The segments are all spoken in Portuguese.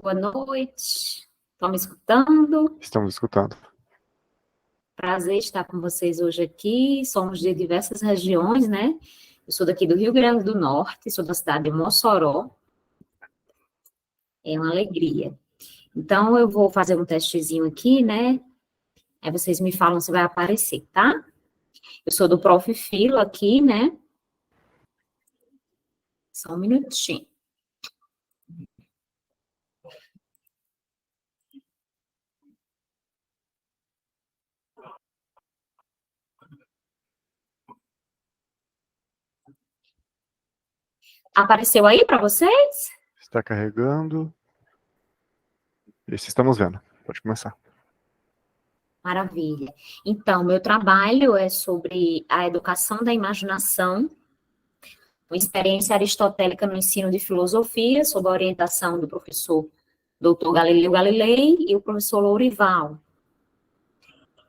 Boa noite. Estão me escutando? Estamos escutando. Prazer estar com vocês hoje aqui. Somos de diversas regiões, né? Eu sou daqui do Rio Grande do Norte, sou da cidade de Mossoró. É uma alegria. Então, eu vou fazer um testezinho aqui, né? Aí vocês me falam se vai aparecer, tá? Eu sou do Prof. Filo aqui, né? Só um minutinho. Apareceu aí para vocês? Está carregando. Isso, estamos vendo. Pode começar. Maravilha. Então, meu trabalho é sobre a educação da imaginação, uma experiência aristotélica no ensino de filosofia, sob a orientação do professor Dr. Galileu Galilei e o professor Lourival.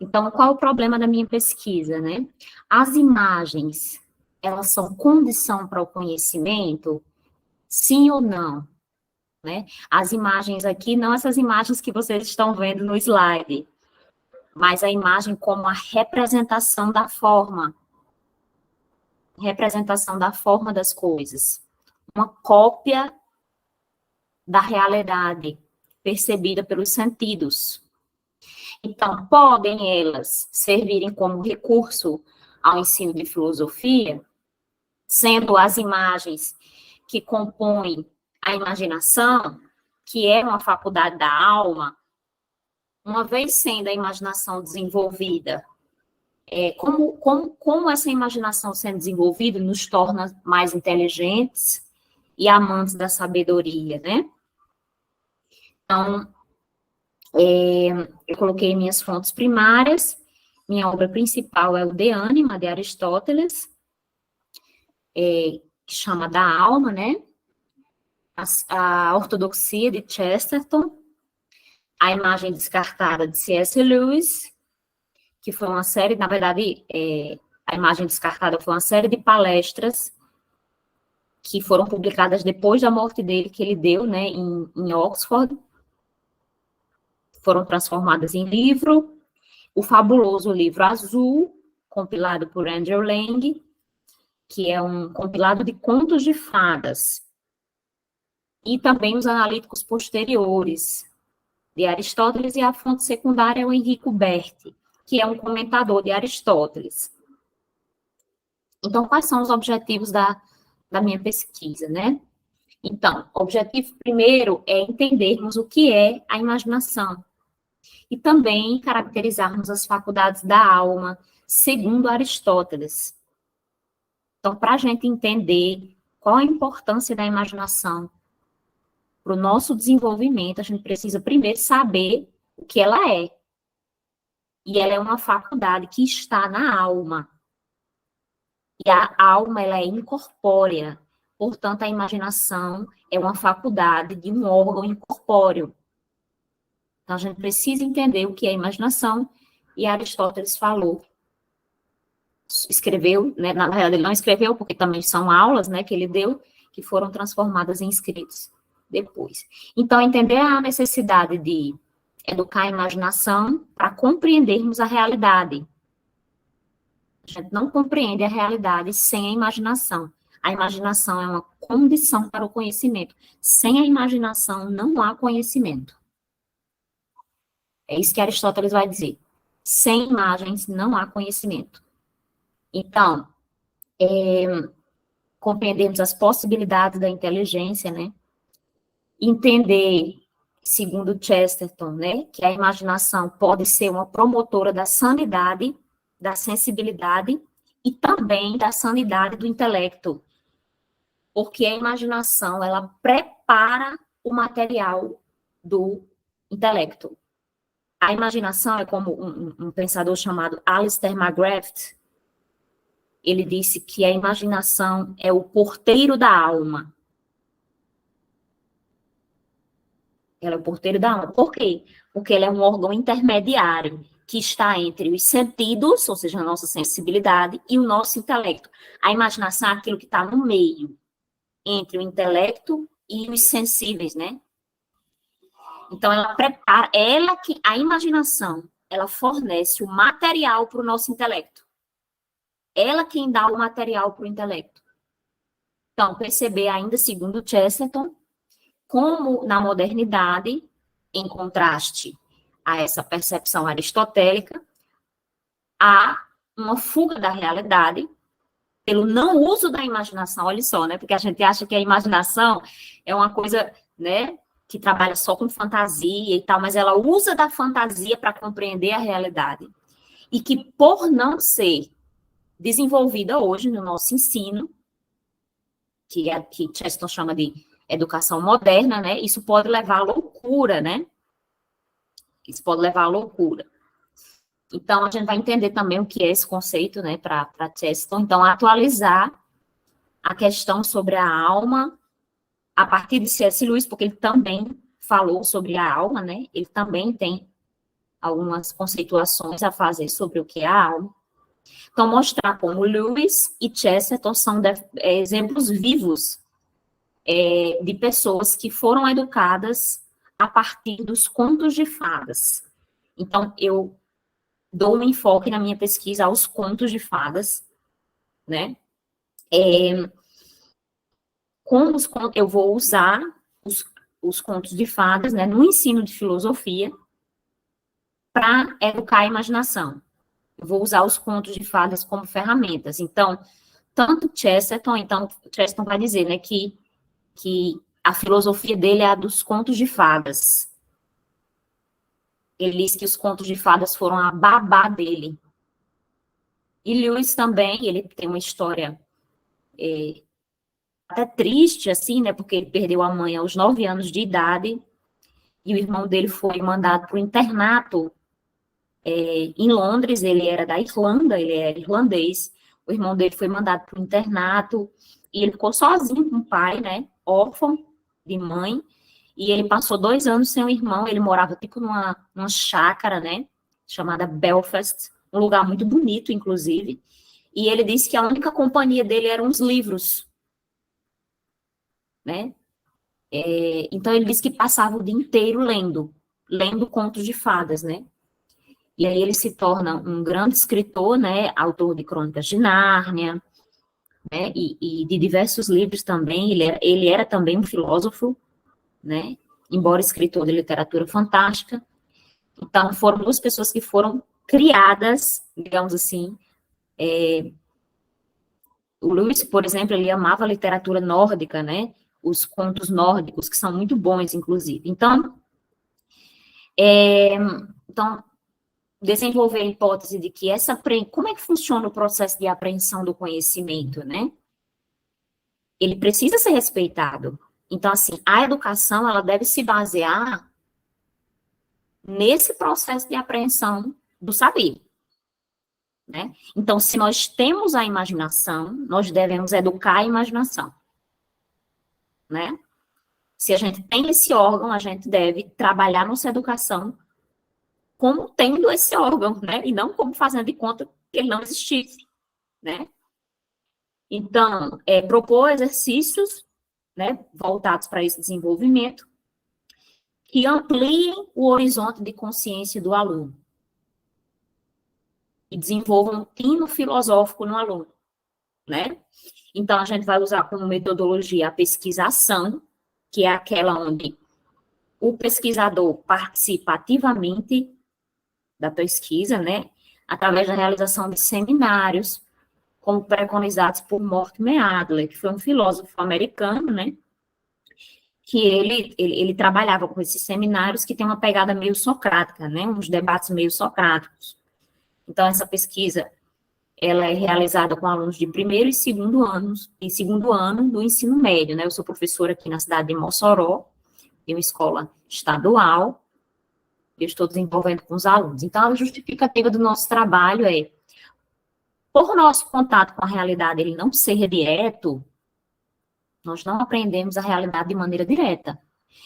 Então, qual é o problema da minha pesquisa, né? As imagens, elas são condição para o conhecimento? Sim ou não? Né? As imagens aqui, não essas imagens que vocês estão vendo no slide, mas a imagem como a representação da forma das coisas. Uma cópia da realidade percebida pelos sentidos. Então, podem elas servirem como recurso ao ensino de filosofia, sendo as imagens que compõem a imaginação, que é uma faculdade da alma, uma vez sendo a imaginação desenvolvida, como essa imaginação sendo desenvolvida nos torna mais inteligentes e amantes da sabedoria, né? Então, eu coloquei minhas fontes primárias, minha obra principal é o De Anima, de Aristóteles, que chama Da Alma, né? A Ortodoxia, de Chesterton, A Imagem Descartada, de C.S. Lewis, que foi uma série, na verdade, A Imagem Descartada foi uma série de palestras que foram publicadas depois da morte dele, que ele deu, né, em Oxford, foram transformadas em livro. O fabuloso livro Azul, compilado por Andrew Lang, que é um compilado de contos de fadas. E também os analíticos posteriores de Aristóteles, e a fonte secundária é o Enrico Berti, que é um comentador de Aristóteles. Então, quais são os objetivos da minha pesquisa, né? Então, o objetivo primeiro é entendermos o que é a imaginação e também caracterizarmos as faculdades da alma, segundo Aristóteles. Então, para a gente entender qual a importância da imaginação para o nosso desenvolvimento, a gente precisa primeiro saber o que ela é. E ela é uma faculdade que está na alma. E a alma, ela é incorpórea. Portanto, a imaginação é uma faculdade de um órgão incorpóreo. Então, a gente precisa entender o que é imaginação, e Aristóteles falou, escreveu, né, na verdade ele não escreveu, porque também são aulas, né, que ele deu, que foram transformadas em escritos depois. Então, entender a necessidade de educar a imaginação para compreendermos a realidade. A gente não compreende a realidade sem a imaginação. A imaginação é uma condição para o conhecimento. Sem a imaginação, não há conhecimento. É isso que Aristóteles vai dizer. Sem imagens, não há conhecimento. Então, compreendermos as possibilidades da inteligência, né? Entender, segundo Chesterton, né, que a imaginação pode ser uma promotora da sanidade, da sensibilidade e também da sanidade do intelecto, porque a imaginação, ela prepara o material do intelecto. A imaginação é como um pensador chamado Alistair McGrath, ele disse que a imaginação é o porteiro da alma. Ela é o porteiro da alma. Por quê? Porque ela é um órgão intermediário que está entre os sentidos, ou seja, a nossa sensibilidade, e o nosso intelecto. A imaginação é aquilo que está no meio, entre o intelecto e os sensíveis, né? Então, ela prepara, a imaginação, ela fornece o material para o nosso intelecto. Ela quem dá o material para o intelecto. Então, perceber ainda, segundo Chesterton, como na modernidade, em contraste a essa percepção aristotélica, há uma fuga da realidade pelo não uso da imaginação, olha só, né? Porque a gente acha que a imaginação é uma coisa, né, que trabalha só com fantasia e tal, mas ela usa da fantasia para compreender a realidade. E que, por não ser desenvolvida hoje no nosso ensino, que Chesterton chama de educação moderna, né? Isso pode levar à loucura, né? Isso pode levar à loucura. Então, a gente vai entender também o que é esse conceito, né, para Chesterton. Então, atualizar a questão sobre a alma a partir de C.S. Lewis, porque ele também falou sobre a alma, né? Ele também tem algumas conceituações a fazer sobre o que é a alma. Então, mostrar como Lewis e Chesterton são exemplos vivos de pessoas que foram educadas a partir dos contos de fadas. Então, eu dou um enfoque na minha pesquisa aos contos de fadas, né? Como eu vou usar os contos de fadas, né, no ensino de filosofia para educar a imaginação. Eu vou usar os contos de fadas como ferramentas. Então, tanto Chesterton vai dizer, né, que a filosofia dele é a dos contos de fadas. Ele diz que os contos de fadas foram a babá dele. E Lewis também, ele tem uma história até triste, assim, né, porque ele perdeu a mãe aos 9 anos de idade, e o irmão dele foi mandado para o internato em Londres. Ele era da Irlanda, ele era irlandês, o irmão dele foi mandado para o internato, e ele ficou sozinho com o pai, né, órfão de mãe, e ele passou 2 anos sem o irmão. Ele morava tipo numa chácara, né, chamada Belfast, um lugar muito bonito, inclusive, e ele disse que a única companhia dele eram os livros, né. Então ele disse que passava o dia inteiro lendo contos de fadas, né. E aí ele se torna um grande escritor, né, autor de Crônicas de Nárnia, né, e de diversos livros também. Ele era também um filósofo, né, embora escritor de literatura fantástica. Então, foram 2 pessoas que foram criadas, digamos assim. O Lewis, por exemplo, ele amava a literatura nórdica, né, os contos nórdicos, que são muito bons, inclusive. Então, desenvolver a hipótese de que como é que funciona o processo de apreensão do conhecimento, né? Ele precisa ser respeitado. Então, assim, a educação, ela deve se basear nesse processo de apreensão do saber, né? Então, se nós temos a imaginação, nós devemos educar a imaginação, né? Se a gente tem esse órgão, a gente deve trabalhar nossa educação como tendo esse órgão, né? E não como fazendo de conta que ele não existisse, né? Então, propor exercícios, né, voltados para esse desenvolvimento, que ampliem o horizonte de consciência do aluno e desenvolvam um tino filosófico no aluno, né? Então, a gente vai usar como metodologia a pesquisação, que é aquela onde o pesquisador participa ativamente da pesquisa, né, através da realização de seminários, como preconizados por Mortimer Adler, que foi um filósofo americano, né, que ele trabalhava com esses seminários que tem uma pegada meio socrática, né, uns debates meio socráticos. Então, essa pesquisa, ela é realizada com alunos de primeiro e segundo ano do ensino médio, né. Eu sou professora aqui na cidade de Mossoró, de uma escola estadual, eu estou desenvolvendo com os alunos. Então, a justificativa do nosso trabalho é, por nosso contato com a realidade ele não ser direto, nós não aprendemos a realidade de maneira direta.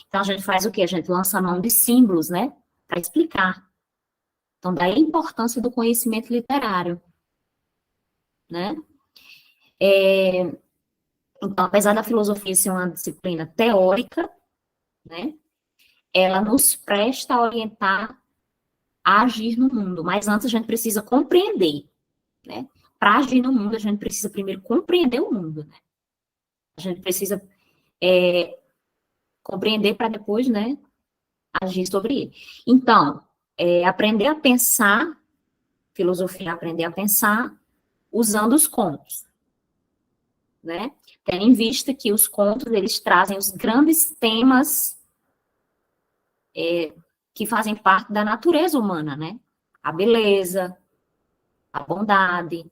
Então, a gente faz o quê? A gente lança a mão de símbolos, né, para explicar. Então, daí a importância do conhecimento literário, né. Então, apesar da filosofia ser uma disciplina teórica, né, ela nos presta a orientar a agir no mundo, mas antes a gente precisa compreender, né? Para agir no mundo, a gente precisa primeiro compreender o mundo, né? A gente precisa compreender para depois, né, agir sobre ele. Então, aprender a pensar, filosofia, aprender a pensar usando os contos, né? Tendo em vista que os contos, eles trazem os grandes temas que fazem parte da natureza humana, né? A beleza, a bondade,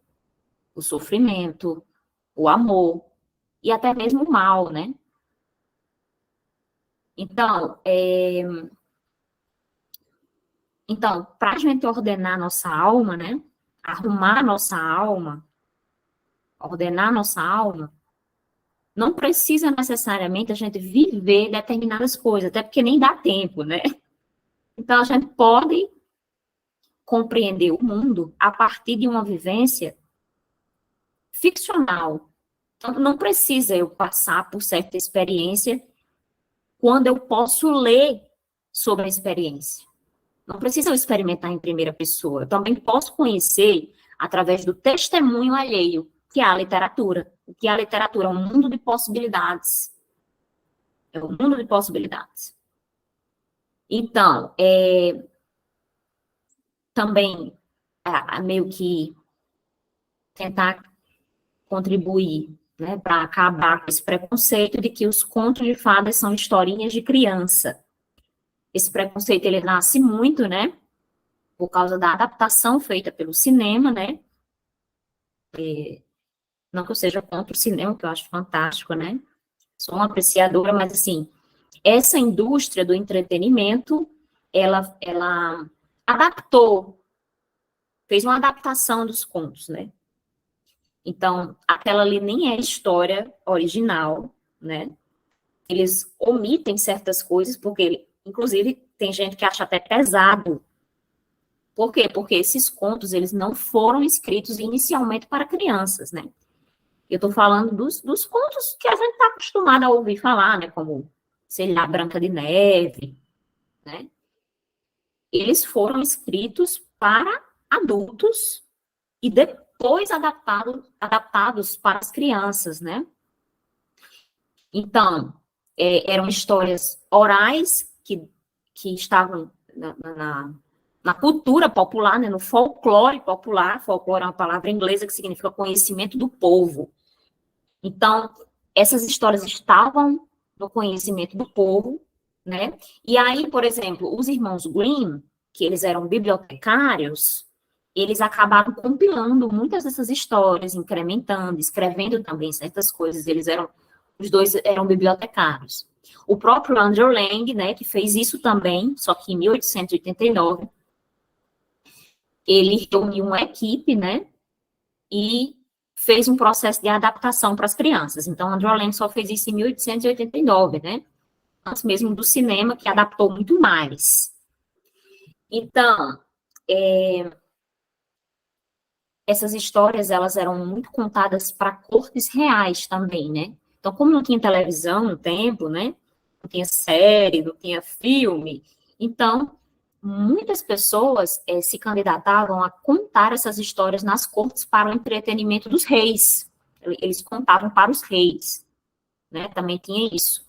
o sofrimento, o amor e até mesmo o mal, né? Então, para a gente ordenar nossa alma, né? Arrumar nossa alma, ordenar nossa alma, não precisa necessariamente a gente viver determinadas coisas, até porque nem dá tempo, né? Então, a gente pode compreender o mundo a partir de uma vivência ficcional. Então, não precisa eu passar por certa experiência quando eu posso ler sobre a experiência. Não precisa eu experimentar em primeira pessoa. Eu também posso conhecer através do testemunho alheio, que é a literatura. O que é a literatura? É um mundo de possibilidades. É um mundo de possibilidades. Então, também, meio que tentar contribuir, né, para acabar com esse preconceito de que os contos de fadas são historinhas de criança. Esse preconceito, ele nasce muito, né, por causa da adaptação feita pelo cinema, né, não que eu seja contra o cinema, que eu acho fantástico, né, sou uma apreciadora, mas, assim, essa indústria do entretenimento, ela adaptou, fez uma adaptação dos contos, né, então, aquela ali nem é história original, né, eles omitem certas coisas, porque, inclusive, tem gente que acha até pesado. Por quê? Porque esses contos, eles não foram escritos inicialmente para crianças, né? Eu estou falando dos contos que a gente está acostumado a ouvir falar, né? Como, sei lá, Branca de Neve, né? Eles foram escritos para adultos e depois adaptados para as crianças, né? Então, eram histórias orais que estavam na cultura popular, né, no folclore popular. Folclore é uma palavra inglesa que significa conhecimento do povo. Então, essas histórias estavam no conhecimento do povo, né? E aí, por exemplo, os irmãos Grimm, que eles eram bibliotecários, eles acabaram compilando muitas dessas histórias, incrementando, escrevendo também certas coisas. Os dois eram bibliotecários. O próprio Andrew Lang, né, que fez isso também, só que em 1889, ele reuniu uma equipe, né, e fez um processo de adaptação para as crianças. Então, Andrew Lang só fez isso em 1889, né, antes mesmo do cinema, que adaptou muito mais. Então, essas histórias, elas eram muito contadas para cortes reais também, né? Então, como não tinha televisão no tempo, né? Não tinha série, não tinha filme, então, muitas pessoas se candidatavam a contar essas histórias nas cortes para o entretenimento dos reis. Eles contavam para os reis, né? Também tinha isso.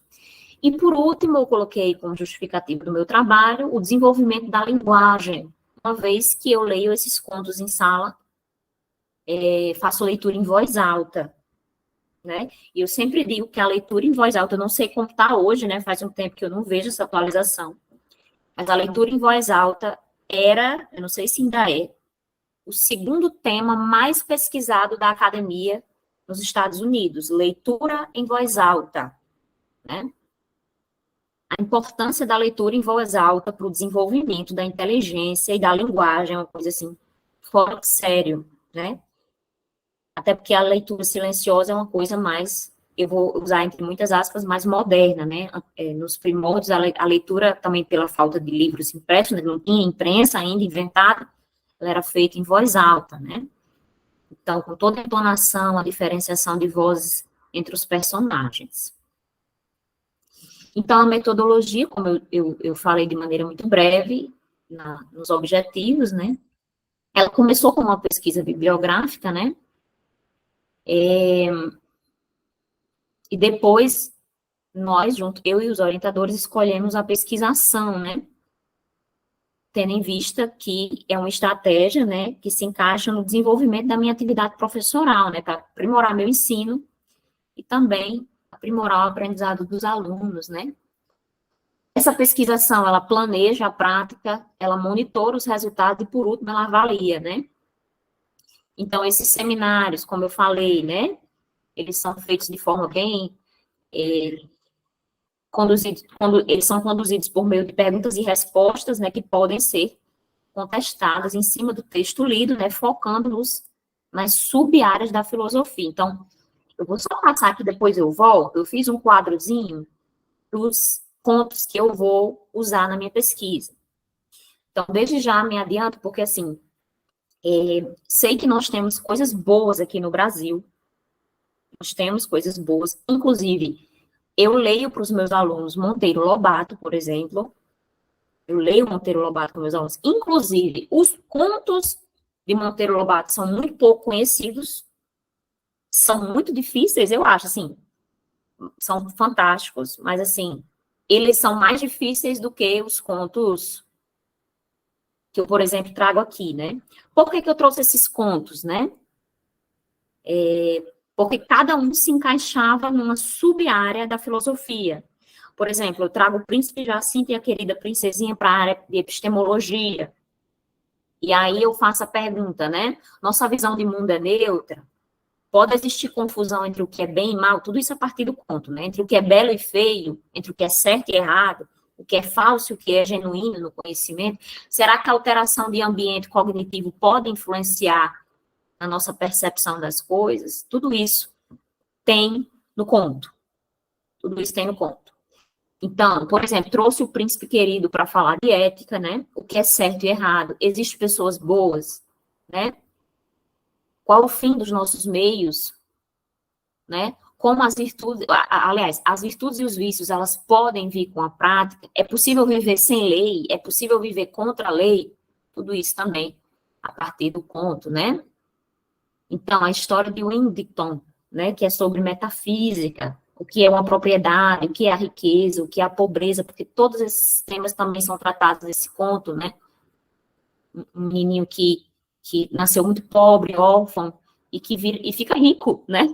E, por último, eu coloquei como justificativo do meu trabalho o desenvolvimento da linguagem, uma vez que eu leio esses contos em sala, faço leitura em voz alta, né? E eu sempre digo que a leitura em voz alta, eu não sei como está hoje, né? Faz um tempo que eu não vejo essa atualização, mas a leitura em voz alta era, eu não sei se ainda é, o segundo tema mais pesquisado da academia nos Estados Unidos, leitura em voz alta, né? A importância da leitura em voz alta para o desenvolvimento da inteligência e da linguagem é uma coisa assim, fora de sério, né? Até porque a leitura silenciosa é uma coisa mais, eu vou usar entre muitas aspas, mais moderna, né? Nos primórdios, a leitura também pela falta de livros impressos, né? Não tinha imprensa ainda inventada, ela era feita em voz alta, né? Então, com toda a entonação, a diferenciação de vozes entre os personagens. Então, a metodologia, como eu falei de maneira muito breve, nos objetivos, né? Ela começou com uma pesquisa bibliográfica, né? E depois, nós, junto, eu e os orientadores, escolhemos a pesquisação, né? Tendo em vista que é uma estratégia, né, que se encaixa no desenvolvimento da minha atividade professoral, né, para aprimorar meu ensino e também aprimorar o aprendizado dos alunos, né. Essa pesquisação, ela planeja a prática, ela monitora os resultados e, por último, ela avalia, né. Então, esses seminários, como eu falei, né, eles são feitos de forma bem eles são conduzidos por meio de perguntas e respostas, né, que podem ser contestadas em cima do texto lido, né, focando nas sub-áreas da filosofia. Então, eu vou só passar aqui, depois eu volto, eu fiz um quadrozinho dos pontos que eu vou usar na minha pesquisa. Então, desde já me adianto, porque, assim, sei que nós temos coisas boas aqui no Brasil, nós temos coisas boas, inclusive, eu leio para os meus alunos Monteiro Lobato, por exemplo, eu leio Monteiro Lobato com meus alunos, inclusive, os contos de Monteiro Lobato são muito pouco conhecidos, são muito difíceis, eu acho, assim, são fantásticos, mas, assim, eles são mais difíceis do que os contos que eu, por exemplo, trago aqui, né? Por que eu trouxe esses contos, né? Porque cada um se encaixava numa sub-área da filosofia. Por exemplo, eu trago o Príncipe Jacinto e a Querida Princesinha para a área de epistemologia. E aí eu faço a pergunta, né? Nossa visão de mundo é neutra? Pode existir confusão entre o que é bem e mal? Tudo isso a partir do conto, né? Entre o que é belo e feio, entre o que é certo e errado, o que é falso e o que é genuíno no conhecimento. Será que a alteração de ambiente cognitivo pode influenciar a nossa percepção das coisas? Tudo isso tem no conto. Tudo isso tem no conto. Então, por exemplo, trouxe o Príncipe Querido para falar de ética, né? O que é certo e errado. Existem pessoas boas, né? Qual o fim dos nossos meios, né? Como as virtudes, aliás, as virtudes e os vícios, elas podem vir com a prática. É possível viver sem lei? É possível viver contra a lei? Tudo isso também a partir do conto, né? Então, a história de Widdington, né, que é sobre metafísica, o que é uma propriedade, o que é a riqueza, o que é a pobreza, porque todos esses temas também são tratados nesse conto, né? Um menininho que nasceu muito pobre, órfão, e fica rico, né?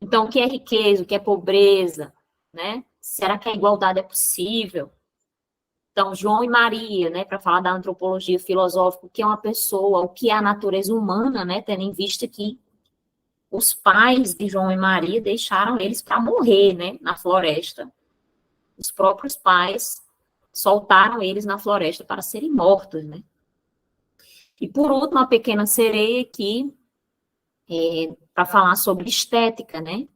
Então, o que é riqueza, o que é pobreza, né? Será que a igualdade é possível? Então, João e Maria, né, para falar da antropologia filosófica, o que é uma pessoa, o que é a natureza humana, né, tendo em vista que os pais de João e Maria deixaram eles para morrer, né, na floresta. Os próprios pais soltaram eles na floresta para serem mortos, né. E, por último, a Pequena Sereia aqui, para falar sobre estética, né,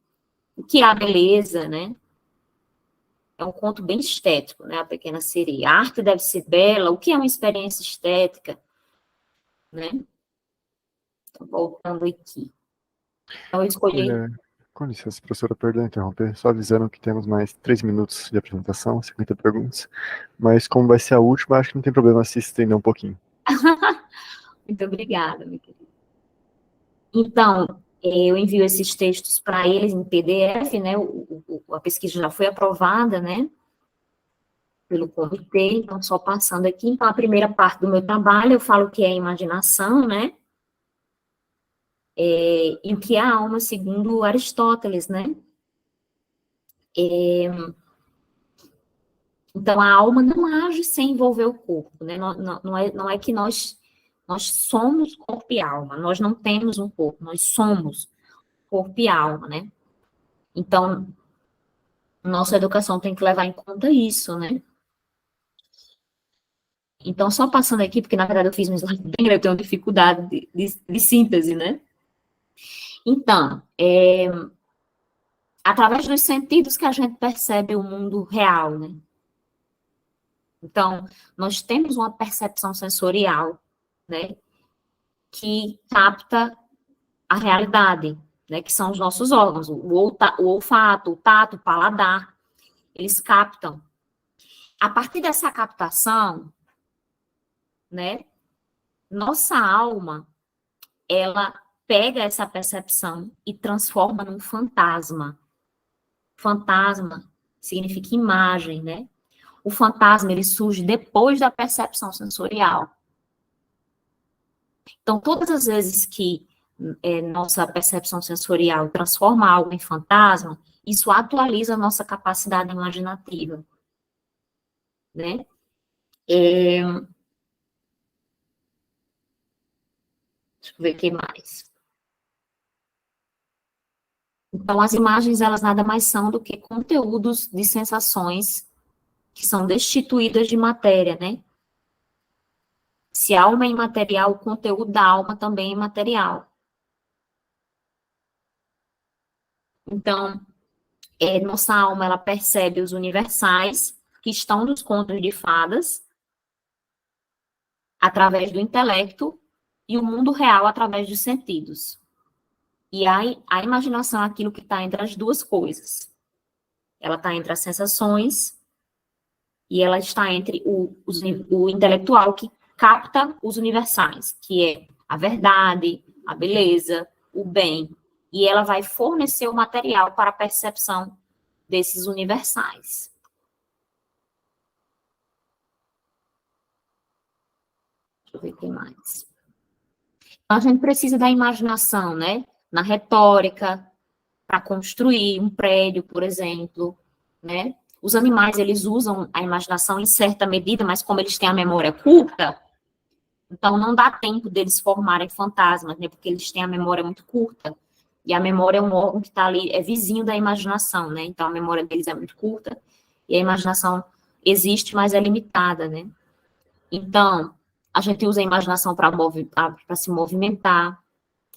o que é a beleza, né. É um conto bem estético, né, a Pequena Sereia. A arte deve ser bela, o que é uma experiência estética, né. Então, voltando aqui. Então, eu escolhi... Com licença, professora, perdão interromper, só avisando que temos mais 3 minutos de apresentação, 50 perguntas, mas como vai ser a última, acho que não tem problema se estender um pouquinho. Muito obrigada, meu querido. Então, eu envio esses textos para eles em PDF, né, a pesquisa já foi aprovada, né, pelo comitê, então, só passando aqui. Então, a primeira parte do meu trabalho, eu falo que é a imaginação, né, e o que é a alma, segundo Aristóteles, né. Então, a alma não age sem envolver o corpo, né, não é que nós somos corpo e alma, nós não temos um corpo, nós somos corpo e alma, né. Então, nossa educação tem que levar em conta isso, né. Então, só passando aqui, porque na verdade eu fiz um slide bem grande, eu tenho dificuldade de síntese, né. Então, através dos sentidos que a gente percebe o mundo real, né. Então, nós temos uma percepção sensorial, né, que capta a realidade, né, que são os nossos órgãos, o olfato, o tato, o paladar. eles captam. A partir dessa captação, né, nossa alma, ela pega essa percepção e transforma num fantasma. Fantasma significa imagem, né? O fantasma, ele surge depois da percepção sensorial. Então, todas as vezes que nossa percepção sensorial transforma algo em fantasma, isso atualiza a nossa capacidade imaginativa, né? Deixa eu ver o que mais. Então, as imagens, elas nada mais são do que conteúdos de sensações que são destituídas de matéria, né? Se a alma é imaterial, o conteúdo da alma também é imaterial. Então, nossa alma, ela percebe os universais que estão nos contos de fadas através do intelecto e o mundo real através dos sentidos. E a imaginação é aquilo que está entre as duas coisas. Ela está entre as sensações e ela está entre o intelectual que capta os universais, que é a verdade, a beleza, o bem. E ela vai fornecer o material para a percepção desses universais. Deixa eu ver o que mais. A gente precisa da imaginação, né? Na retórica, para construir um prédio, por exemplo, né? Os animais, eles usam a imaginação em certa medida, mas como eles têm a memória curta, então não dá tempo deles formarem fantasmas, né? Porque eles têm a memória muito curta. E a memória é um órgão que está ali, é vizinho da imaginação, né? Então a memória deles é muito curta e a imaginação existe, mas é limitada, né? Então, a gente usa a imaginação para se movimentar,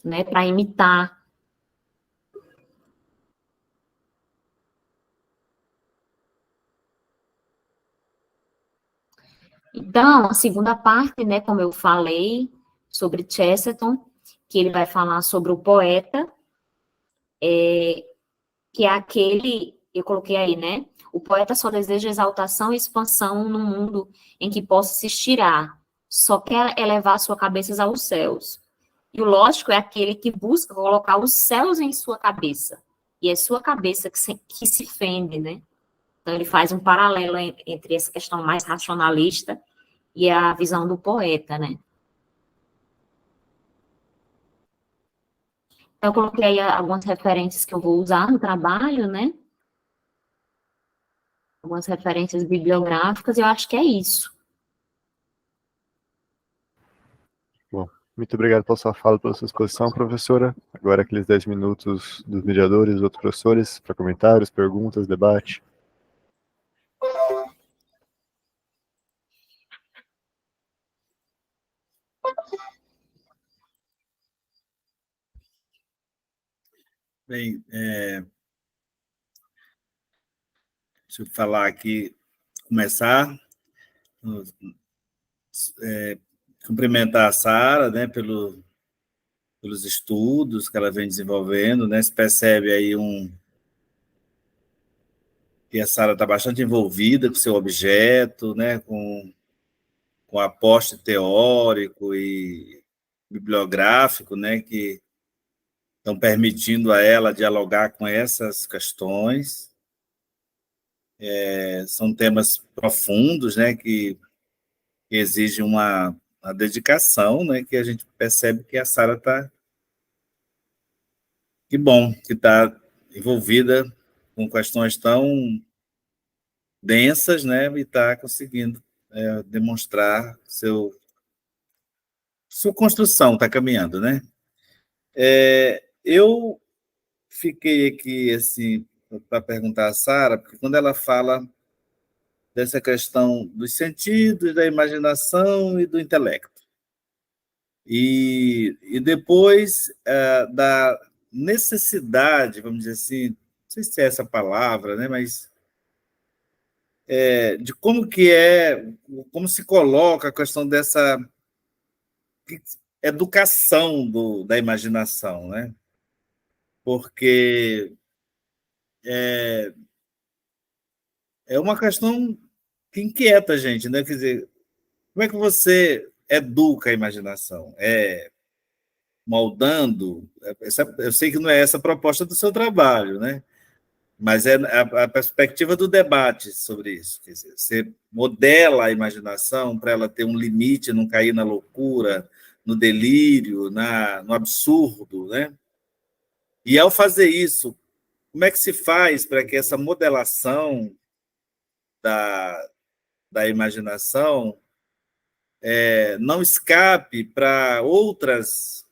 né? Para imitar. Então, a segunda parte, né, como eu falei, sobre Chesterton, que ele vai falar sobre o poeta, que é aquele, eu coloquei aí, né, o poeta só deseja exaltação e expansão no mundo em que possa se estirar, só quer elevar sua cabeça aos céus. E o lógico é aquele que busca colocar os céus em sua cabeça, e é sua cabeça que se fende, né? Então, ele faz um paralelo entre essa questão mais racionalista e a visão do poeta, né? Então, eu coloquei aí algumas referências que eu vou usar no trabalho, né? Algumas referências bibliográficas, e eu acho que é isso. Bom, muito obrigado pela sua fala, pela sua exposição, professora. Agora aqueles 10 minutos dos mediadores, dos outros professores, para comentários, perguntas, debate. Bem, deixa eu falar aqui, começar, cumprimentar a Sara, né, pelos estudos que ela vem desenvolvendo, né, se percebe aí que a Sara está bastante envolvida com o seu objeto, né, com aporte teórico e bibliográfico, né, que estão permitindo a ela dialogar com essas questões. São temas profundos, né, que exigem uma dedicação, né, que a gente percebe que a Sara está... Que bom que está envolvida com questões tão densas, né, e está conseguindo demonstrar sua construção, está caminhando, né? Eu fiquei aqui, assim, para perguntar a Sara, porque quando ela fala dessa questão dos sentidos, da imaginação e do intelecto, e depois da necessidade, vamos dizer assim, não sei se é essa palavra, né, mas de como se coloca a questão dessa educação da imaginação, né? Porque é uma questão que inquieta a gente, né? Quer dizer, como é que você educa a imaginação? Moldando? Eu sei que não é essa a proposta do seu trabalho, né? Mas é a perspectiva do debate sobre isso. Quer dizer, você modela a imaginação para ela ter um limite, não cair na loucura, no delírio, no absurdo, né? E ao fazer isso, como é que se faz para que essa modelação da imaginação não escape para outras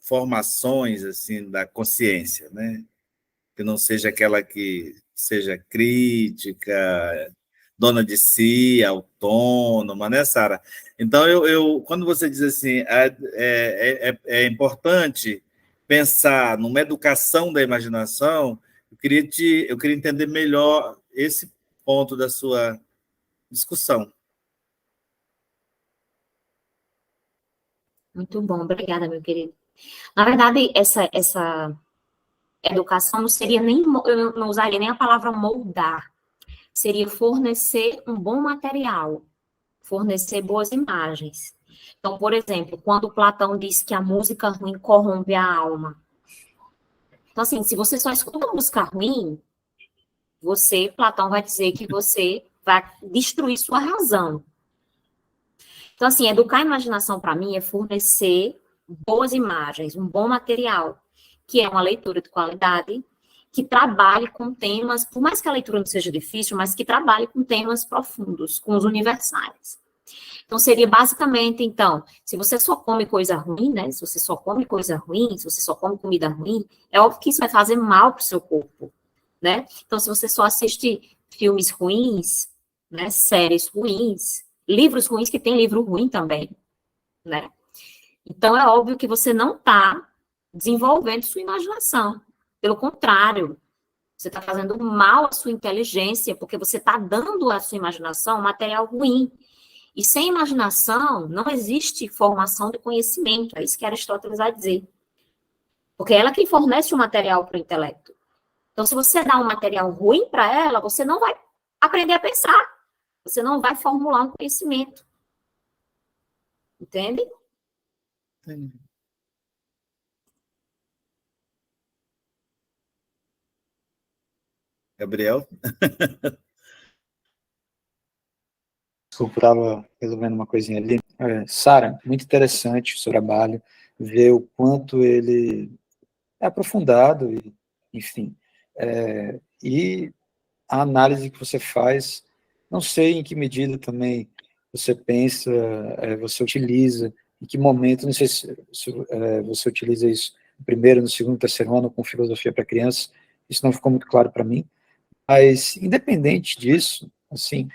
formações assim da consciência, né? Que não seja aquela que seja crítica, dona de si, autônoma, né, Sara? Então, quando você diz assim, é importante pensar numa educação da imaginação, eu queria entender melhor esse ponto da sua discussão. Muito bom, obrigada, meu querido. Na verdade, essa educação não seria nem, eu não usaria nem a palavra moldar, seria fornecer um bom material, fornecer boas imagens. Então, por exemplo, quando Platão diz que a música ruim corrompe a alma. Então, assim, se você só escuta música ruim, Platão vai dizer que você vai destruir sua razão. Então, assim, educar a imaginação para mim é fornecer boas imagens, um bom material, que é uma leitura de qualidade, que trabalhe com temas, por mais que a leitura não seja difícil, mas que trabalhe com temas profundos, com os universais. Então, seria basicamente, então, se você só come coisa ruim, né? Se você só come coisa ruim, se você só come comida ruim, é óbvio que isso vai fazer mal para o seu corpo, né? Então, se você só assiste filmes ruins, né? Séries ruins, livros ruins, que tem livro ruim também, né? Então, é óbvio que você não está desenvolvendo sua imaginação. Pelo contrário, você está fazendo mal à sua inteligência, porque você está dando à sua imaginação um material ruim. E sem imaginação, não existe formação de conhecimento. É isso que Aristóteles vai dizer. Porque é ela que fornece o material para o intelecto. Então, se você dá um material ruim para ela, você não vai aprender a pensar. Você não vai formular um conhecimento. Entende? Entendi. Gabriel? Desculpa, estava resolvendo uma coisinha ali. Sara, muito interessante o seu trabalho, ver o quanto ele é aprofundado, e, enfim. E a análise que você faz, não sei em que medida também você pensa, você utiliza, em que momento, não sei se você utiliza isso no primeiro, no segundo, terceiro ano com filosofia para crianças, isso não ficou muito claro para mim, mas independente disso, assim,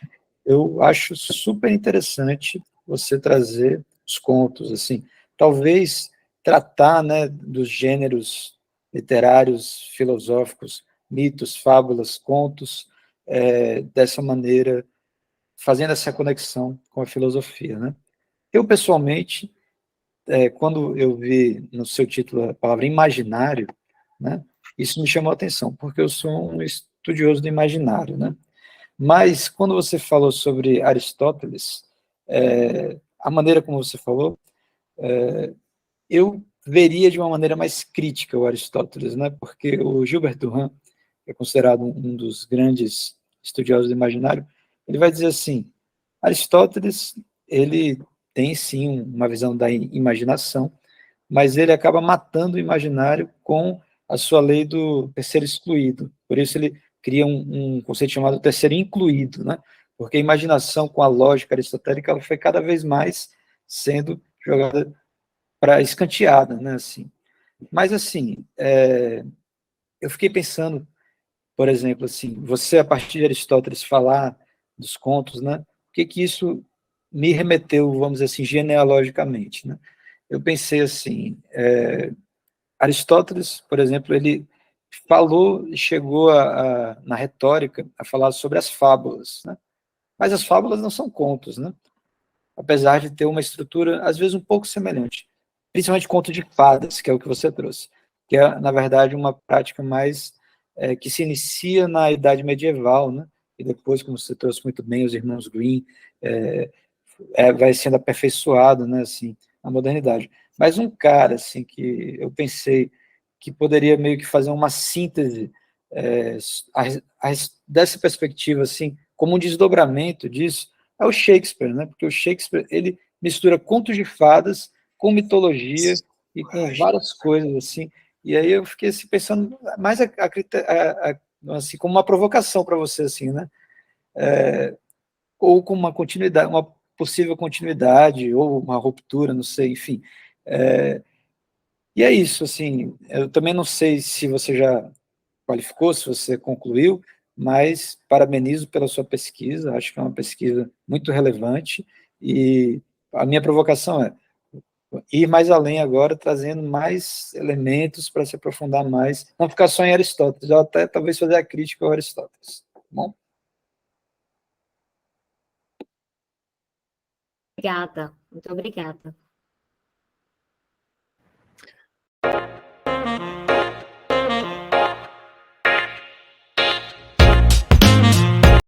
eu acho super interessante você trazer os contos, assim, talvez tratar, né, dos gêneros literários, filosóficos, mitos, fábulas, contos, dessa maneira, fazendo essa conexão com a filosofia, né? Eu, pessoalmente, quando eu vi no seu título a palavra imaginário, né, isso me chamou a atenção, porque eu sou um estudioso do imaginário, né? Mas, quando você falou sobre Aristóteles, a maneira como você falou, eu veria de uma maneira mais crítica o Aristóteles, né? Porque o Gilbert Durand, que é considerado um dos grandes estudiosos do imaginário, ele vai dizer assim, Aristóteles, ele tem sim uma visão da imaginação, mas ele acaba matando o imaginário com a sua lei do terceiro excluído. Por isso ele cria um conceito chamado terceiro incluído, né? Porque a imaginação com a lógica aristotélica ela foi cada vez mais sendo jogada para escanteada, né? Assim. Mas assim, eu fiquei pensando, por exemplo, assim, você a partir de Aristóteles falar dos contos, né? O que isso me remeteu, vamos dizer assim, genealogicamente, né? Eu pensei assim, Aristóteles, por exemplo, ele falou, chegou na retórica a falar sobre as fábulas, né? Mas as fábulas não são contos, né? Apesar de ter uma estrutura, às vezes, um pouco semelhante. Principalmente conto de fadas, que é o que você trouxe, que é, na verdade, uma prática mais que se inicia na Idade Medieval, né? E depois, como você trouxe muito bem, os irmãos Grimm, vai sendo aperfeiçoado, né, assim, na modernidade. Mas um cara, assim, que eu pensei que poderia meio que fazer uma síntese dessa perspectiva, assim, como um desdobramento disso, é o Shakespeare, né? Porque o Shakespeare, ele mistura contos de fadas com mitologia e com várias coisas, assim. E aí eu fiquei assim, pensando mais assim, como uma provocação para você, assim, né? Ou com uma continuidade, uma possível continuidade, ou uma ruptura, não sei, enfim. E é isso, assim, eu também não sei se você já qualificou, se você concluiu, mas parabenizo pela sua pesquisa, acho que é uma pesquisa muito relevante, e a minha provocação é ir mais além agora, trazendo mais elementos para se aprofundar mais, não ficar só em Aristóteles, ou até talvez fazer a crítica ao Aristóteles, tá bom? Obrigada, muito obrigada.